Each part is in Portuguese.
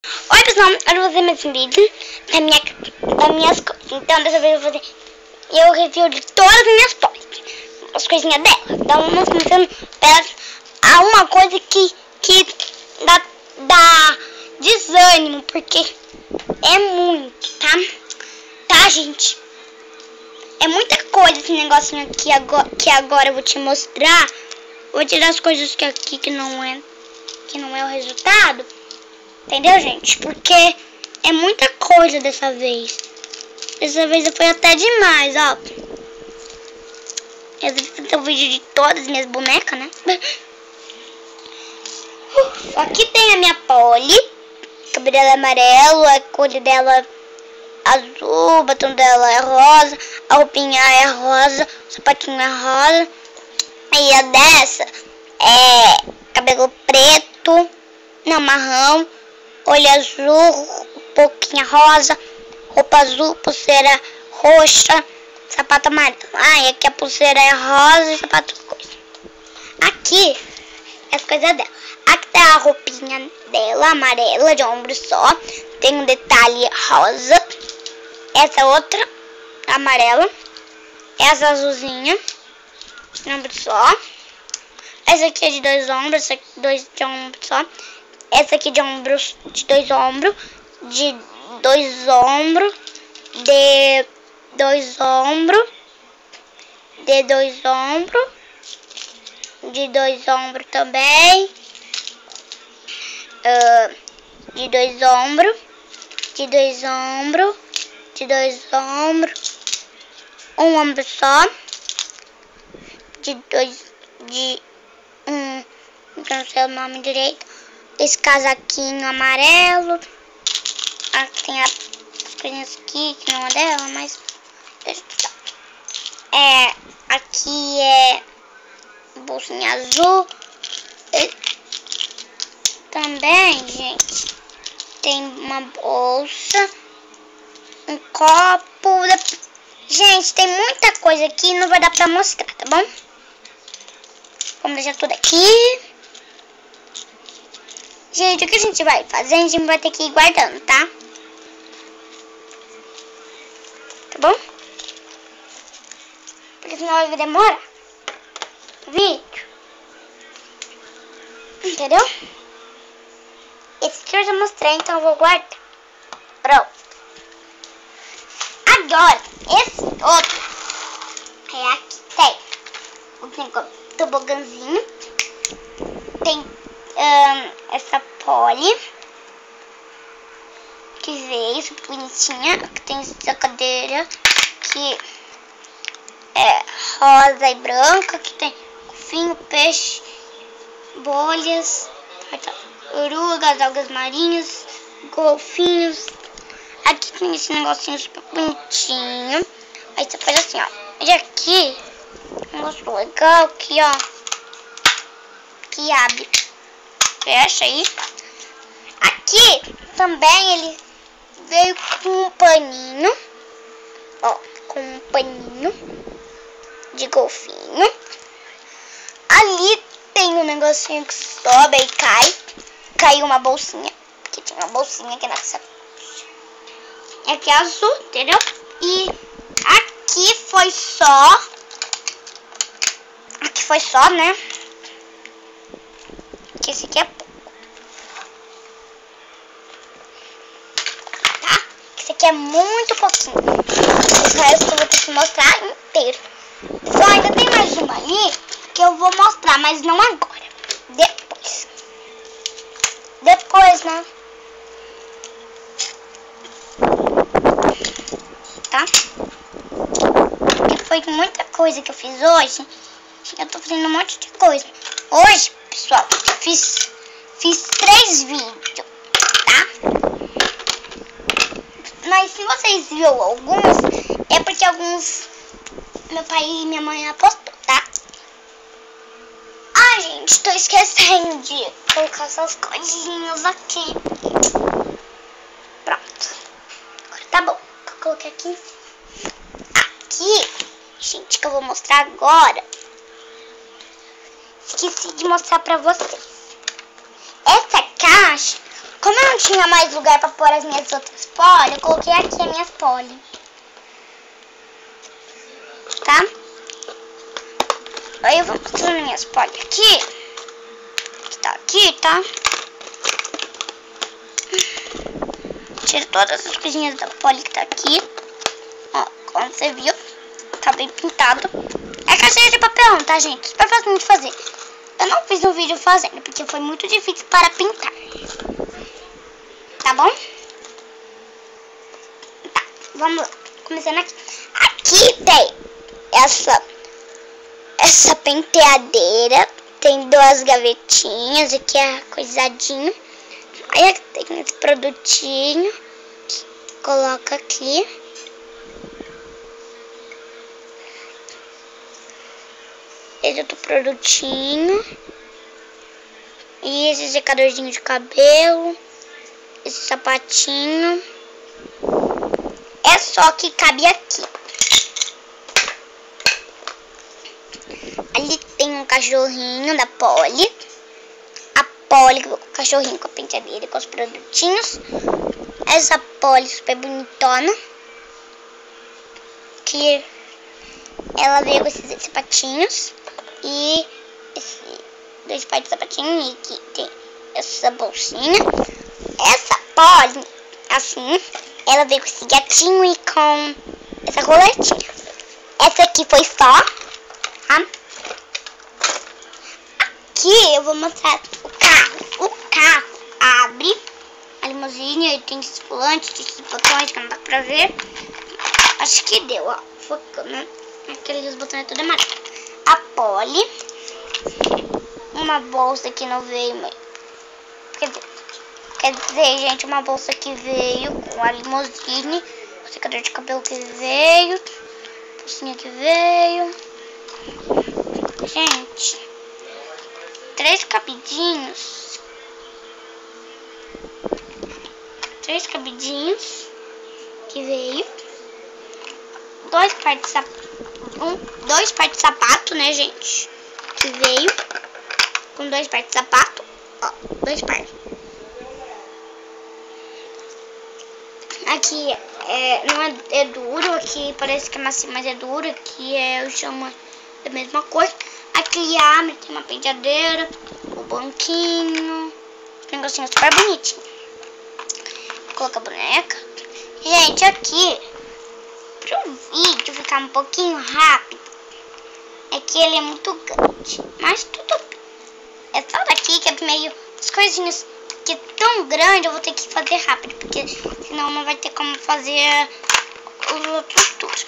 Oi pessoal, hoje eu vou fazer mais um vídeo das minhas coisas. Então dessa vez eu vou fazer review de todas as minhas coisas, as coisinhas dela. Então vamos começando a uma coisa que dá desânimo, porque é muito, tá? Tá, gente? É muita coisa esse negocinho aqui que agora eu vou te mostrar. Vou tirar as coisas que não é o resultado. Entendeu, gente? Porque é muita coisa dessa vez. Dessa vez foi até demais, ó. Eu vou fazer um vídeo de todas as minhas bonecas, né? Aqui tem a minha Polly. O cabelo dela é amarelo, a cor dela azul, o batom dela é rosa, a roupinha é rosa, o sapatinho é rosa. E a dessa é cabelo preto, não, marrão, olho azul, boquinha rosa, roupa azul, pulseira roxa, sapato amarelo. Ah, e aqui a pulseira é rosa e sapato coisa. Aqui é as coisas dela. Aqui tá a roupinha dela, amarela, de ombro só. Tem um detalhe rosa. Essa outra, amarela. Essa azulzinha, de ombro só. Essa aqui é de dois ombros, essa aqui de ombro só. Essa aqui de ombros, de dois ombros, de dois ombros, de dois ombros, de dois ombros, de dois ombros também, de dois ombros, de dois ombros, de dois ombros, um ombro só, não sei o nome direito. Esse casaquinho amarelo. Aqui tem as coisinhas aqui que não é dela, mas aqui é bolsinha azul. E também, gente, tem uma bolsa, um copo. Gente, tem muita coisa aqui, não vai dar pra mostrar, tá bom? Vamos deixar tudo aqui. Gente, o que a gente vai fazer? A gente vai ter que ir guardando, tá? Tá bom? Porque senão vai demorar o vídeo. Entendeu? Esse aqui eu já mostrei, então eu vou guardar. Pronto. Agora, esse outro é aqui. Tem tobogãzinho. Tem essa Polly que veio super bonitinha. Aqui tem essa cadeira que é rosa e branca. Aqui tem golfinho, peixe, bolhas, orugas, algas marinhas, golfinhos. Aqui tem esse negocinho super bonitinho. Aí você faz assim, ó. E aqui um negócio legal aqui, ó, que abre, fecha aí. Aqui também ele veio com um paninho, ó, com um paninho de golfinho. Ali tem um negocinho que sobe e cai. Caiu uma bolsinha, porque tinha uma bolsinha aqui nessa. Aqui é azul, entendeu? E aqui foi só, né? Que esse aqui é pouco, tá? Esse aqui é muito pouquinho. O resto eu vou ter que mostrar inteiro. Só ainda tem mais uma ali que eu vou mostrar, mas não agora. Depois, né? Tá? Porque foi muita coisa que eu fiz hoje. Eu tô fazendo um monte de coisa. Hoje, pessoal, eu fiz 3 vídeos, tá? Mas se vocês viram alguns, é porque alguns meu pai e minha mãe apostou, tá? Ai, gente, tô esquecendo de colocar essas coisinhas aqui. Pronto. Agora tá bom. Eu coloquei aqui em cima. Aqui, gente, que eu vou mostrar agora. Esqueci de mostrar pra vocês. Essa caixa, como eu não não tinha mais lugar pra pôr as minhas outras poli, eu coloquei aqui as minhas poli. Tá? Aí eu vou mostrando minhas poli aqui. Que tá aqui, tá? Tiro todas as coisinhas da poli que tá aqui. Ó, como você viu, tá bem pintado. É caixinha de papelão, tá, gente? Super fácil de fazer. Eu não fiz um vídeo fazendo, porque foi muito difícil para pintar. Tá bom? Tá, vamos lá. Começando aqui. Aqui tem essa penteadeira. Tem duas gavetinhas. Aqui é coisadinho. Aí aqui tem esse produtinho. Coloca aqui. Esse outro produtinho. E esse secadorzinho de cabelo. Esse sapatinho. É só que cabe aqui. Ali tem um cachorrinho da Polly. A Polly com o cachorrinho com a penteadeira e com os produtinhos. Essa Polly super bonitona. Que ela veio com esses sapatinhos. E esse dois pares de sapatinho. E aqui tem essa bolsinha. Essa Polly, assim, ela veio com esse gatinho e com essa coletinha. Essa aqui foi só, tá? Aqui eu vou mostrar o carro. O carro abre a limusine, aí tem esses volantes, esses botões que não dá pra ver. Acho que deu, ó, focando, né? Aqueles botões tudo amarelo. A Polly, uma bolsa que não veio meio. Quer dizer, gente, uma bolsa que veio com a limusine, o secador de cabelo que veio, bolsinha que veio. Gente, 3 cabidinhos. 3 cabidinhos que veio. 2 pares de sapato. 2 pares de sapato, né, gente? Que veio com 2 pares de sapato. Ó, 2 pares. Aqui não é duro, aqui parece que é macio, mas é duro. Aqui eu chamo da mesma coisa. Aqui abre, tem uma penteadeira, o banquinho, um negocinho super bonitinho. Vou colocar a boneca. Gente, aqui, pro vídeo ficar um pouquinho rápido, é que ele é muito grande, mas tudo bem. É só daqui que é meio as coisinhas. Que é tão grande, eu vou ter que fazer rápido, porque senão não vai ter como fazer os outros tours.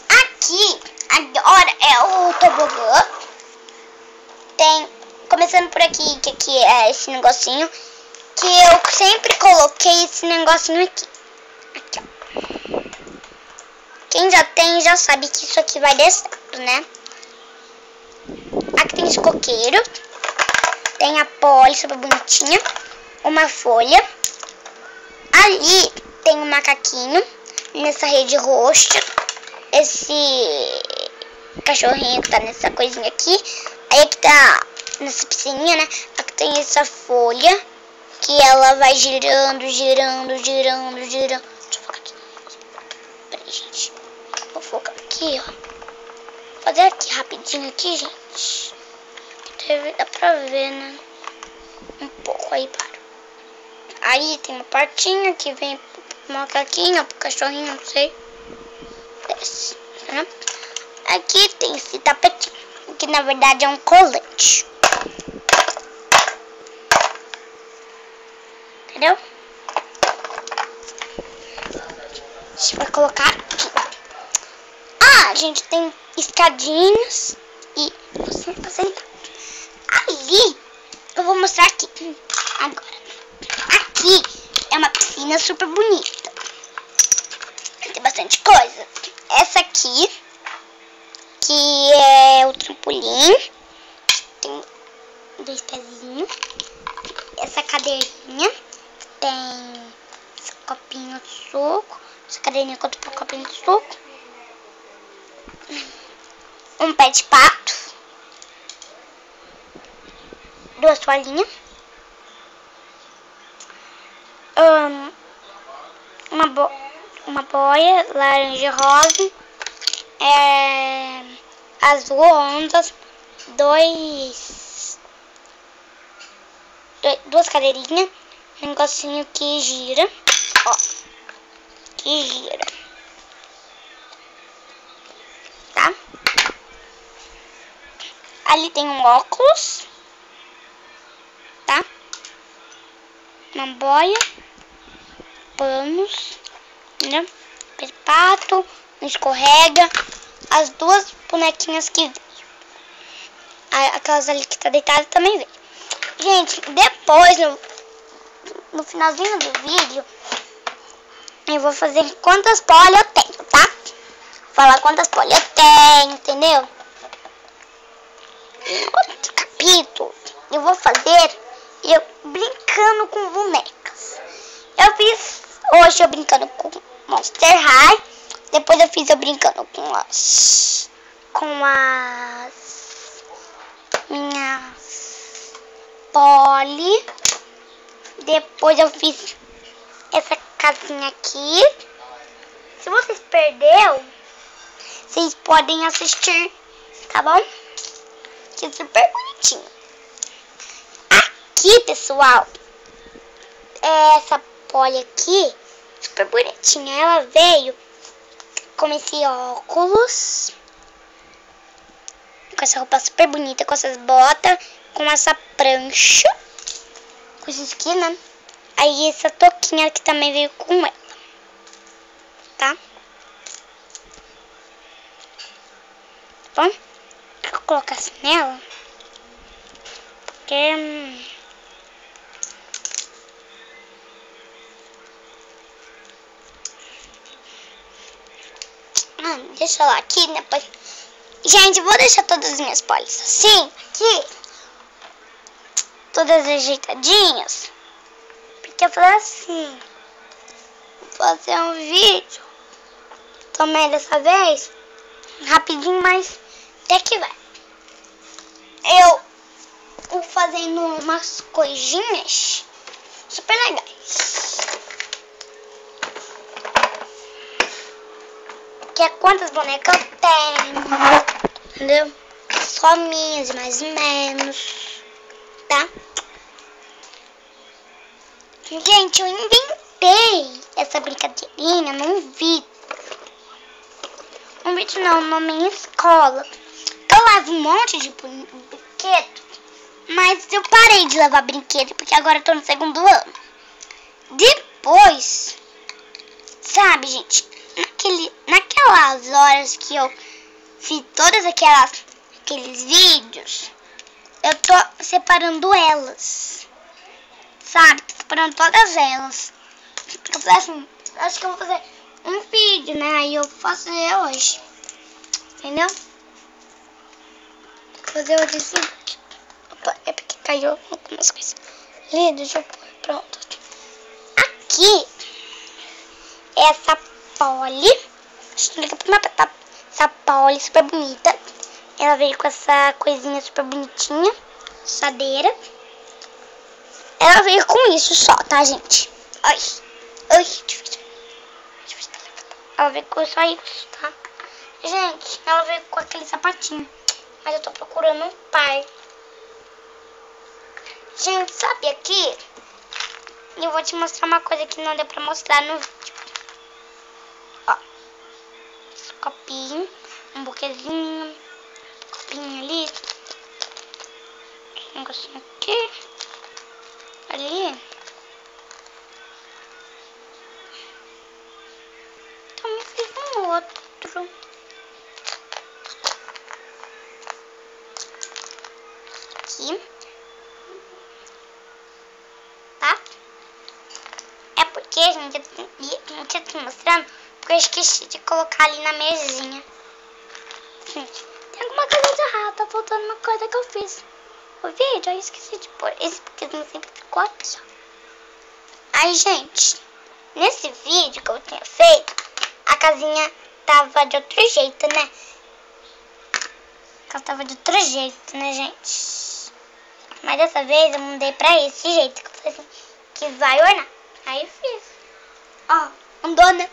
Aqui, agora é o tobogã. Tem, começando por aqui, que aqui é esse negocinho, que eu sempre coloquei esse negocinho aqui. Aqui, ó. Quem já tem, já sabe que isso aqui vai descer, né? Aqui tem esse coqueiro. Tem a Polly super bonitinha. Uma folha. Ali tem um macaquinho. Nessa rede roxa. Esse cachorrinho que tá nessa coisinha aqui. Aí aqui tá nessa piscininha, né? Aqui tem essa folha. Que ela vai girando, girando, girando, girando. Deixa eu focar aqui. Peraí, gente. Vou focar aqui, ó. Vou fazer aqui rapidinho aqui, gente. Dá pra ver, né? Um pouco aí, para. Aí tem uma partinha que vem pro macaquinho, pro cachorrinho, não sei. Desce, né? Aqui tem esse tapetinho, que na verdade é um colete. Entendeu? A gente vai colocar aqui. Ah, a gente tem escadinhas e você tá sentado. Ali, eu vou mostrar aqui. Agora, aqui é uma piscina super bonita. Tem bastante coisa. Essa aqui, que é o trampolim. Tem 2 pezinhos. Essa cadeirinha. Tem esse copinho de suco. Essa cadeirinha com outro copinho de suco. Um pé de pato. 2 toalhinhas. Uma boia laranja e rosa. Azul, ondas. 2 cadeirinhas. Um negocinho que gira. Ó. Que gira. Tá? Ali tem um óculos. Tá? Uma boia. Panos. Entendeu? Pato. Não escorrega. As 2 bonequinhas que veio. Aquelas ali que tá deitada também veio. Gente, depois no finalzinho do vídeo eu vou fazer quantas poli eu tenho, tá? Vou falar quantas poli eu tenho, entendeu? Em outro capítulo eu vou fazer eu brincando com bonecas. Eu fiz hoje eu brincando com Monster High. Depois eu fiz eu brincando com as minhas poli. Depois eu fiz essa casinha aqui. Se vocês perderam, vocês podem assistir, tá bom? Que é super bonitinho. Aqui, pessoal, essa poli aqui, super bonitinha. Ela veio com esse óculos, com essa roupa super bonita, com essas botas, com essa prancha, com essa esquina. Aí essa toquinha que também veio com ela, tá? Bom, eu colocasse nela, porque deixa eu lá aqui, depois. Gente, vou deixar todas as minhas polis assim, aqui, todas ajeitadinhas, porque eu falei assim, vou fazer um vídeo também dessa vez, rapidinho, mas até que vai. Eu vou fazendo umas coisinhas super legais. Que é quantas bonecas eu tenho, entendeu? Só minhas, mais ou menos, tá? Gente, eu inventei essa brincadeirinha num vídeo. Um vídeo não, na minha escola. Eu levo um monte de brinquedo, mas eu parei de levar brinquedo porque agora eu tô no 2º ano. Depois, sabe, gente? Naquelas horas que eu fiz todas aqueles vídeos, eu tô separando elas, sabe? Tô separando todas elas. Eu falei assim, acho que eu vou fazer um vídeo, né? Aí eu vou fazer hoje, entendeu? Vou fazer hoje assim. Opa, é porque caiu algumas coisas ali, deixa eu pôr, pronto. Aqui, essa poli, essa poli super bonita. Ela veio com essa coisinha super bonitinha, assadeira. Ela veio com isso só, tá, gente? Ai, deixa eu ver. Ela veio com só isso, tá? Gente, ela veio com aquele sapatinho, mas eu tô procurando um par. Gente, sabe aqui? Eu vou te mostrar uma coisa que não deu pra mostrar no vídeo. Ó, esse copinho, um buquezinho, copinho ali, esse negocinho aqui, ali. Também fiz um outro. Aqui. Tá? É porque, gente, eu tinha te mostrando, porque eu esqueci de colocar ali na mesinha. Gente, tem alguma coisa de errado, tá faltando uma coisa que eu fiz no vídeo, eu esqueci de pôr esse buquezinho sempre ficou aqui, ó. Aí, gente, nesse vídeo que eu tinha feito, a casinha tava de outro jeito, né? Ela tava de outro jeito, né, gente? Mas dessa vez eu mudei pra esse jeito, que eu falei assim, que vai ornar. Aí eu fiz. Ó, andou, né?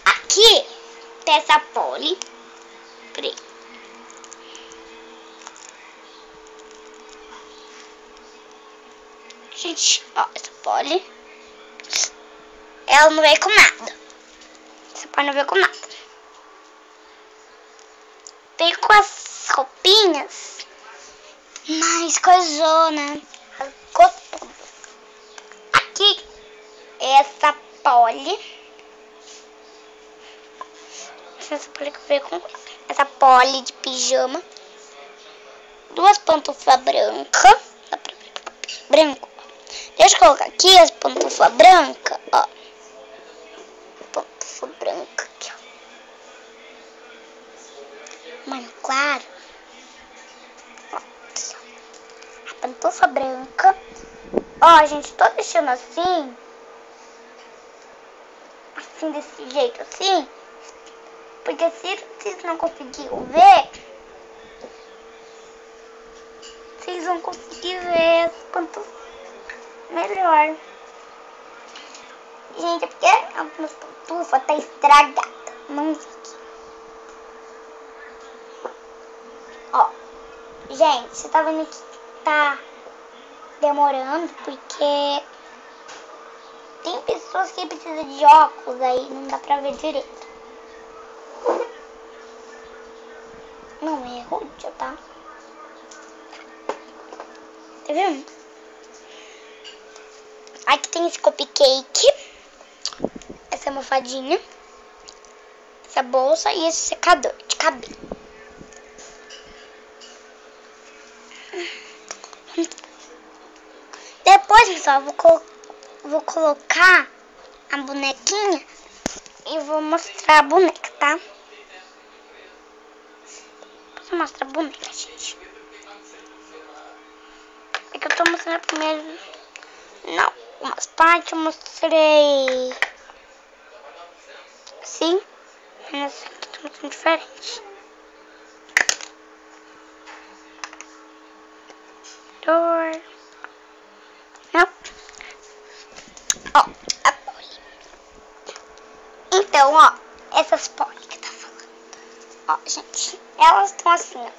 Aqui tem essa poli. Peraí. Gente, ó, essa poli. Ela não veio com nada. Essa poli não veio com nada. Veio com as roupinhas mais coisona. Rasgou tudo. Aqui, essa poli. Essa poli que veio com essa poli de pijama. 2 pantufas brancas. Dá pra ver branco. Deixa eu colocar aqui as pantufas brancas, ó. Pantufa branca aqui, ó. Mano, claro. Ó, aqui, ó. A pantufa branca. Ó, gente, tô deixando assim. Assim, desse jeito, assim. Porque se vocês não conseguiram ver, vocês vão conseguir ver as pantufas melhor. Gente, é porque a minha pantufa tá estragada. Não vi aqui. Ó, gente, você tá vendo que tá demorando porque tem pessoas que precisam de óculos, aí não dá pra ver direito. Não é rude, tá? Tá vendo? Aqui tem esse cupcake. Essa almofadinha. Essa bolsa e esse secador de cabelo. Depois, pessoal, vou colocar a bonequinha e vou mostrar a boneca, tá? Posso mostrar a boneca, gente? É que eu tô mostrando primeiro. Não, umas partes eu mostrei. Sim, mas essa aqui tá mostrando diferente. Não. Ó, a poli. Então, ó, essas poli que tá falando. Ó, gente, elas estão assim, ó.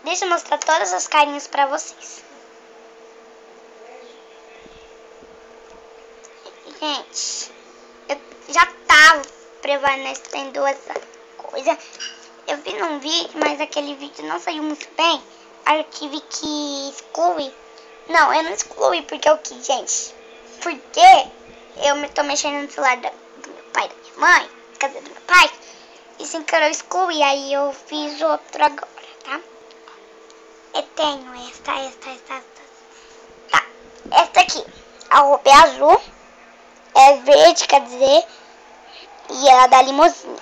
Deixa eu mostrar todas as carinhas pra vocês. Gente, eu já tava prevalecendo essa coisa. Eu vi num vídeo, mas aquele vídeo não saiu muito bem. Aí eu tive que excluir. Não, eu não excluí porque eu quis, gente. Porque eu tô mexendo no celular do meu pai e da minha mãe, quer dizer, do meu pai. E sem querer eu excluí, aí eu fiz outro agora, tá? Eu tenho esta. Tá, esta aqui. A roupa é azul. É verde, quer dizer, e ela é da limusine.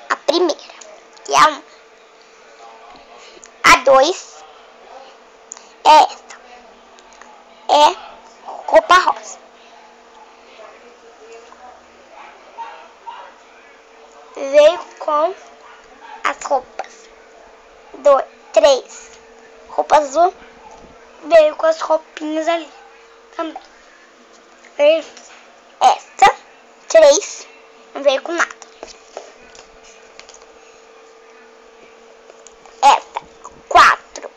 A primeira. E a 1. A 2 é essa. É roupa rosa. Veio com as roupas. 3. Roupa azul. Veio com as roupinhas ali também. Esta, 3, não veio com nada. Esta, 4.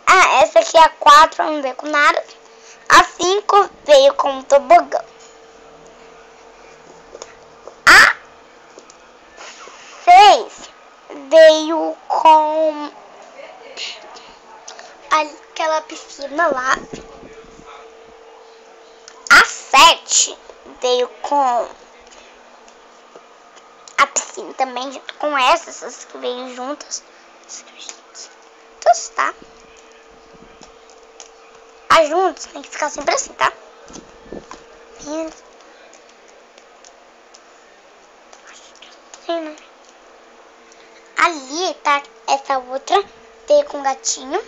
Ah, essa aqui é a 4, não veio com nada. A 5 veio com um tobogã. A 6 veio com aquela piscina lá. A 7 veio com a piscina também, junto com essas que veio juntas. Juntas, tá? As juntas tem que ficar sempre assim, tá? Ali tá essa outra, veio com um gatinho,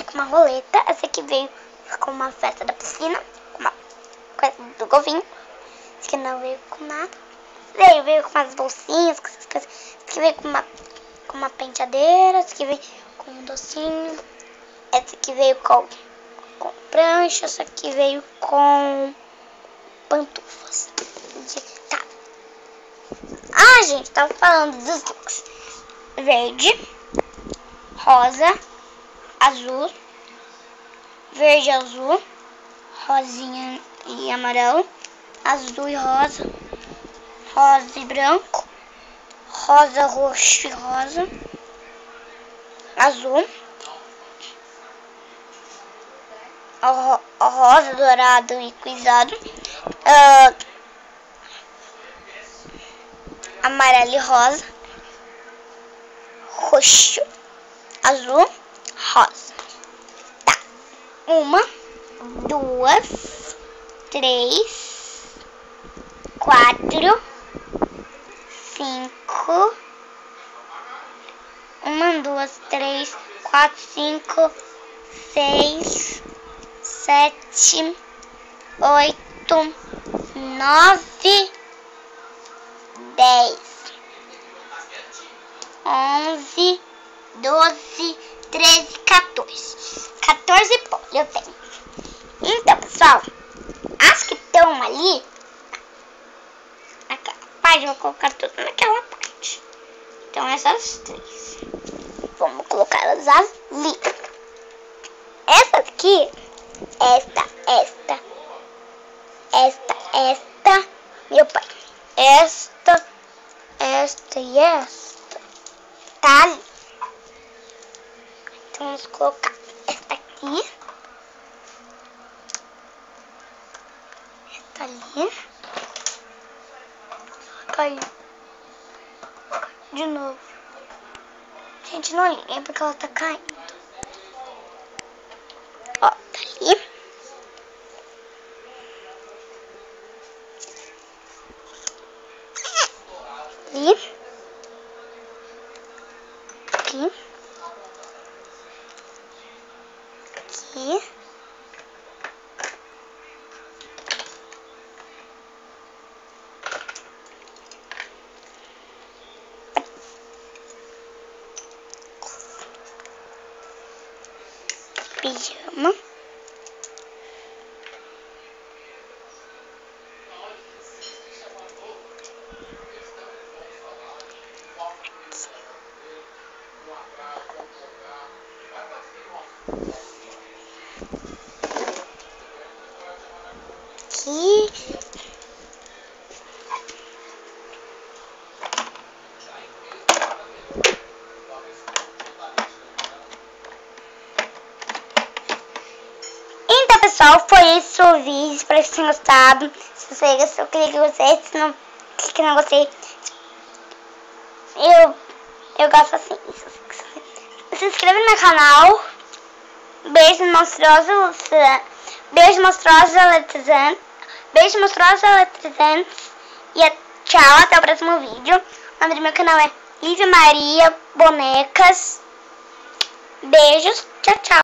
com uma roleta. Essa aqui veio com uma festa da piscina, com uma coisa do golfinho. Esse aqui não veio com nada. Veio com umas bolsinhas, com essas coisas. Esse aqui veio com uma penteadeira, esse aqui veio com um docinho. Esse aqui veio com prancha, esse aqui veio com pantufas. Tá. Ah, gente, tava falando dos looks. Verde, rosa, azul, verde, azul, rosinha e amarelo, azul e rosa, rosa e branco, rosa, roxo e rosa, azul, rosa, dourado e coisado, amarelo e rosa, roxo, azul, rosa. Tá. 1, 2, 3, 4, 5. 1, 2, 3, 4, 5, 6, 7, 8, 9, 10, 11, 12, 13, 14. 14 pó eu tenho. Então, pessoal, acho que tem uma ali. Naquela parte, eu vou colocar tudo naquela parte. Então, essas 3. Vamos colocá-las ali. Essa aqui, esta, meu pai. Esta e esta. Tá ali. Então, vamos colocar esta aqui. Esta ali. Caiu. De novo. Gente, não olhem porque ela tá caindo. Ó, tá ali. Ali. Aqui. Aqui. Pijama. Aqui. Então, pessoal, foi esse o vídeo. Espero que vocês tenham gostado. Se você gostou, clique em gostei. Se não, clique no gostei. Eu gosto assim. Se inscreva no meu canal. Beijo monstruoso. Beijo monstruoso eletrizante. Beijo monstruoso eletrizante. E tchau, até o próximo vídeo. O nome do meu canal é Lívia Maria Bonecas. Beijos, tchau, tchau.